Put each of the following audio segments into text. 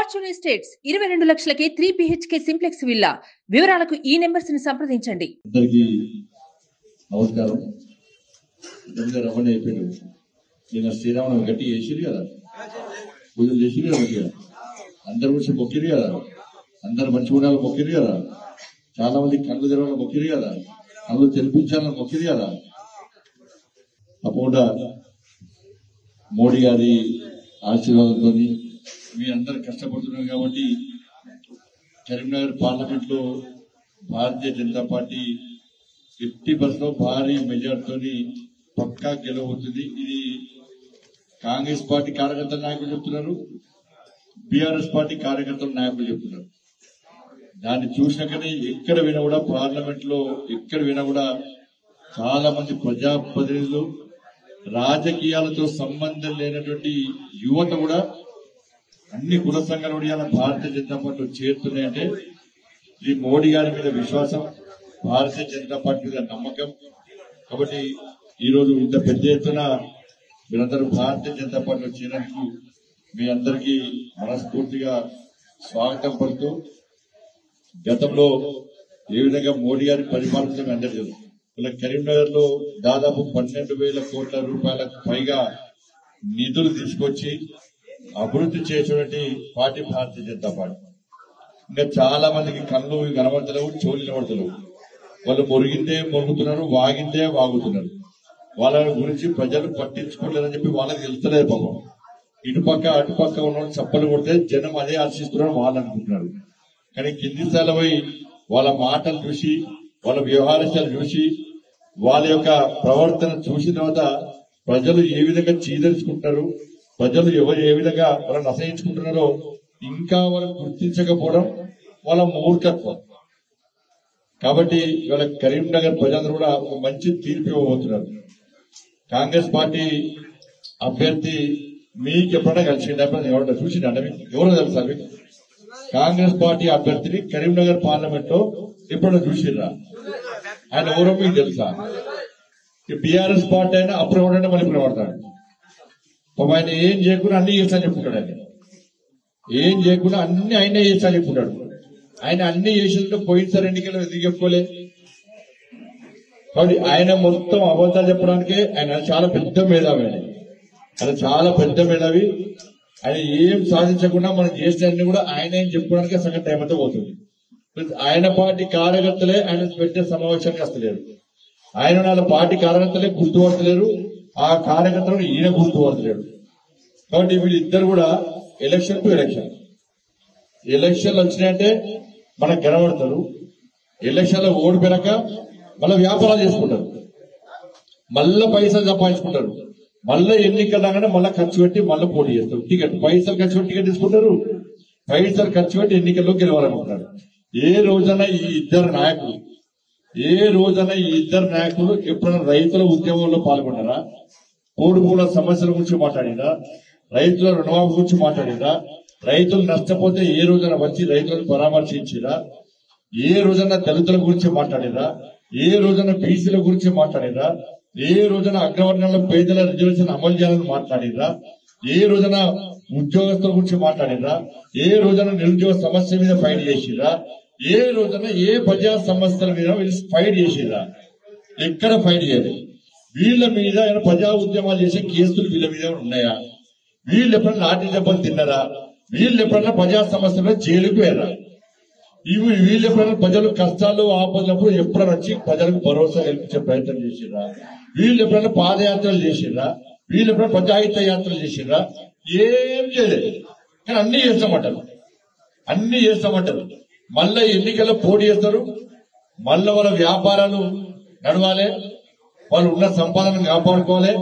Fortune estates 22 లక్షలకే 3 BHK simplex villa. వివరాలకు ఈ numbers ని సంప్రదించండి. అందరికీ నమస్కారం. రమణ అయిపోయాడు. నేను శ్రీరామనవమి గట్టి చేసిరు కదా, పూజలు చేసిరు కదా, మంచిగా అందరు వచ్చి మొక్కిరు కదా, అందరు మంచి ఉండాలని మొక్కిరు కదా, చాలా మంది కళ్ళు తెరవాలని మొక్కిరు కదా, కళ్ళు తెరిపించాలని మొక్కిరు కదా. తప్పకుండా మోడీ గారి ఆశీర్వాదంతో మీ అందరు కష్టపడుతున్నారు కాబట్టి కరీంనగర్ పార్లమెంట్ లో భారతీయ జనతా పార్టీ 50% భారీ మెజార్టీతో పక్కా గెలవబోతుంది. ఇది కాంగ్రెస్ పార్టీ కార్యకర్తల నాయకులు చెప్తున్నారు, బీఆర్ఎస్ పార్టీ కార్యకర్తల నాయకులు చెప్తున్నారు. దాన్ని చూసినాకనే ఎక్కడ వినా కూడా పార్లమెంట్ లో ఎక్కడ వినా కూడా చాలా మంది ప్రజాప్రతినిధులు, రాజకీయాలతో సంబంధం లేనటువంటి యువత కూడా అన్ని కుల సంఘాలు కూడా భారతీయ జనతా పార్టీలో చేరుతున్నాయంటే ఈ మోడీ గారి మీద విశ్వాసం, భారతీయ జనతా పార్టీ మీద నమ్మకం. కాబట్టి ఈ రోజు ఇంత పెద్ద ఎత్తున మీరందరూ భారతీయ జనతా పార్టీలో చేరినందుకు మీ అందరికీ మనస్ఫూర్తిగా స్వాగతం పలుకుతూ, గతంలో ఏ విధంగా మోడీ గారి పరిపాలన అందరూ తెలుసు. ఇలా కరీంనగర్ లో దాదాపు 12,000 కోట్ల రూపాయలకు పైగా నిధులు తీసుకొచ్చి అభివృద్ధి చేసినటువంటి పార్టీ భారతీయ జనతా పార్టీ. ఇంకా చాలా మందికి కళ్ళు కనబడతలేవు, చెవులు కనబడతలేవు. వాళ్ళు మురిగిందే మొరుగుతున్నారు, వాగిందే వాగుతున్నారు. వాళ్ళ గురించి ప్రజలు పట్టించుకోలేదని చెప్పి వాళ్ళకి తెలుస్తలేదు పాపం. ఇటుపక్క అటుపక్క ఉన్న చప్పలు కొడితే జనం అదే ఆశిస్తున్నారు వాళ్ళు అనుకుంటున్నారు. కానీ కింది స్థాయిలో పోయి వాళ్ళ మాటలు చూసి, వాళ్ళ వ్యవహారాలు చూసి, వాళ్ళ యొక్క ప్రవర్తన చూసిన తర్వాత ప్రజలు ఏ విధంగా చీదరించుకుంటున్నారు, ప్రజలు ఎవరు ఏ విధంగా వాళ్ళని అసహించుకుంటున్నారో ఇంకా వాళ్ళు గుర్తించకపోవడం వాళ్ళ మూర్ఖత్వం. కాబట్టి ఇవాళ కరీంనగర్ ప్రజలందరూ కూడా ఒక మంచి తీర్పు ఇవ్వబోతున్నారు. కాంగ్రెస్ పార్టీ అభ్యర్థి మీకు ఎప్పుడైనా కలిసింది ఎవరైనా చూసిందంటే మీకు ఎవరో తెలుసా? మీకు కాంగ్రెస్ పార్టీ అభ్యర్థిని కరీంనగర్ పార్లమెంట్ లో ఎప్పుడైనా చూసిర్రా? ఆయన ఎవరో మీకు తెలుసా? బీఆర్ఎస్ పార్టీ అయినా అప్పుడు ఎవరైనా మళ్ళీ ఇప్పుడు పడతాడు. ఆయన ఏం చేయకుండా అన్ని చేస్తా చెప్పుకుంటాడు. ఆయన ఏం చేయకుండా అన్ని ఆయనే చేస్తా చెప్పుకుంటాడు. ఆయన అన్ని చేసేందుకు పోయినసారి ఎన్నికలు ఎందుకు చెప్పుకోలే? కాబట్టి ఆయన మొత్తం అబద్ధాలు చెప్పడానికే ఆయన చాలా పెద్ద మేధావి. ఆయన చాలా పెద్ద మేధావి. ఆయన ఏం సాధించకుండా మనం చేసే అన్ని కూడా ఆయన ఏం చెప్పుకోవడానికి సగం టైం అంతా పోతుంది. ఆయన పార్టీ కార్యకర్తలే ఆయన పెట్టే సమావేశానికి వస్తలేరు. ఆయన వాళ్ళ పార్టీ కార్యకర్తలే గుర్తుపడతలేరు, ఆ కార్యకర్తలను ఈయన గుర్తుపడతలేడు. కాబట్టి వీళ్ళిద్దరు కూడా ఎలక్షన్ టు ఎలక్షన్, ఎలక్షన్లు వచ్చినాయంటే మనకు కనబడతారు, ఎలక్షన్లో ఓడిపోయాక మళ్ళీ వ్యాపారాలు చేసుకుంటారు, మళ్ళా పైసలు సంపాదించుకుంటారు, మళ్ళా ఎన్నికలు రాగానే మళ్ళా ఖర్చు పెట్టి మళ్ళీ పోటీ చేస్తారు. టికెట్ పైసలు ఖర్చు పెట్టి టికెట్ తీసుకుంటారు, పైసలు ఖర్చు పెట్టి ఎన్నికల్లో గెలవాలనుకుంటారు. ఏ రోజైనా ఈ ఇద్దరు నాయకులు ఎప్పుడైనా రైతుల ఉద్యమంలో పాల్గొన్నారా? కోడిపూల సమస్యల గురించి మాట్లాడినా, రైతుల రుణమాఫీ గురించి మాట్లాడినా, రైతులు నష్టపోతే ఏ రోజున వచ్చి రైతులను పరామర్శించినా, ఏ రోజున దళితుల గురించి మాట్లాడినా, ఏ రోజున బీసీల గురించి మాట్లాడినా, ఏ రోజున అగ్రవర్ణంలో పేదల రిజర్వేషన్ అమలు చేయాలని మాట్లాడినా, ఏ రోజున ఉద్యోగస్తుల గురించి మాట్లాడినా, ఏ రోజున నిరుద్యోగ సమస్య మీద ఫైట్ చేసిరా, ఏ రోజున ఏ ప్రజా సమస్యల మీద ఫైట్ చేసిరా? ఎక్కడ ఫైట్ చేయలేదు. వీళ్ళ మీద ఆయన ప్రజా ఉద్యమాలు చేసే కేసులు వీళ్ళ మీద ఉన్నాయా? వీళ్ళు ఎప్పుడైనా లాఠీ దెబ్బలు తిన్నారా? వీళ్ళు ఎప్పుడైనా ప్రజా సమస్యలో జైలుకు వెళ్ళరా? వీళ్ళు ఎప్పుడైనా ప్రజలు కష్టాలు ఆపదలప్పుడు ఎప్పుడైనా వచ్చి ప్రజలకు భరోసా కల్పించే ప్రయత్నం చేసిరా? వీళ్ళు ఎప్పుడైనా పాదయాత్రలు చేసిరా? వీళ్ళు ఎప్పుడైనా ప్రజాహిత యాత్రలు చేసిరా? ఏం చేయలేదు. కానీ అన్ని చేస్తామంటారు. మళ్ళా ఎన్నికల్లో పోటీ చేస్తారు, మళ్ళా వాళ్ళ వ్యాపారాలు నడవాలి, వాళ్ళు ఉన్న సంపాదన కాపాడుకోవాలి,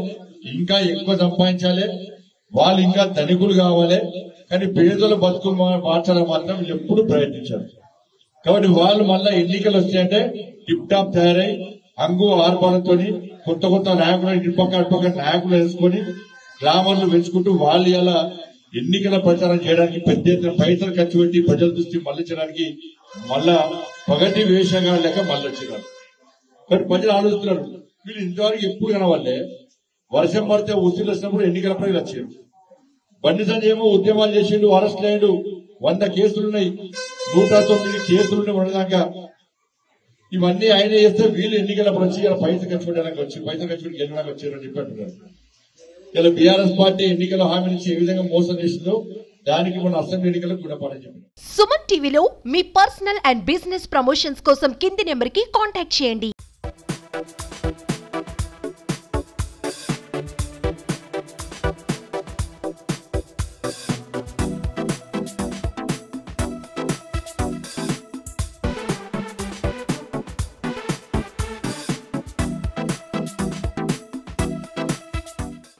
ఇంకా ఎక్కువ సంపాదించాలి, వాళ్ళు ఇంకా ధనికులు కావాలి. కానీ పేదల బతుకులు మార్చాలని మాత్రం వీళ్ళు ఎప్పుడు ప్రయత్నించారు. కాబట్టి వాళ్ళు మళ్ళా ఎన్నికలు వస్తాయంటే టిప్ టాప్ తయారై అంగు ఆర్పాలతో కొత్త నాయకులు ఇటుపక్క నాయకులు వేసుకొని గ్రామాలను పెంచుకుంటూ వాళ్ళు ఇలా ఎన్నికల ప్రచారం చేయడానికి పెద్ద ఎత్తున పైసలు ఖర్చు పెట్టి ప్రజల దృష్టి మళ్లించడానికి మళ్ళా పగటి వేషంగా లేక మళ్ళీ వచ్చినారు. కానీ ప్రజలు ఆలోచిస్తున్నారు, వీళ్ళు ఇంతవరకు ఎప్పుడు కనవాళ్ళే వర్షం పడితే ఉసిరి వచ్చినప్పుడు ఎన్నికలపై వచ్చారు. బండి సంజయ్ ఏమో ఉద్యమాలు చేసిండు, అరెస్ట్ అయ్యాడు, 100 కేసులున్నాయి, 109 కేసులున్నాయి ఉండదాకా. ఇవన్నీ ఆయన చేస్తే వీళ్ళు ఎన్నికలప్పుడు వచ్చి ఇలా పైసలు ఖర్చు పెట్టడానికి వచ్చి పైసలు ఖర్చు పెట్టి గెలవడానికి వచ్చారని చెప్పి అంటున్నారు. ఇలా బీఆర్ఎస్ పార్టీ ఎన్నికల హామీలు ఇచ్చి ఏ విధంగా మోసం చేసిందో దానికి మన అసెంబ్లీ ఎన్నికలకు గుణపాఠం చెప్పారు. సుమన్ టీవీలో మీ పర్సనల్ అండ్ బిజినెస్ ప్రమోషన్స్ కోసం కింది నెంబర్కి కాంటాక్ట్ చేయండి.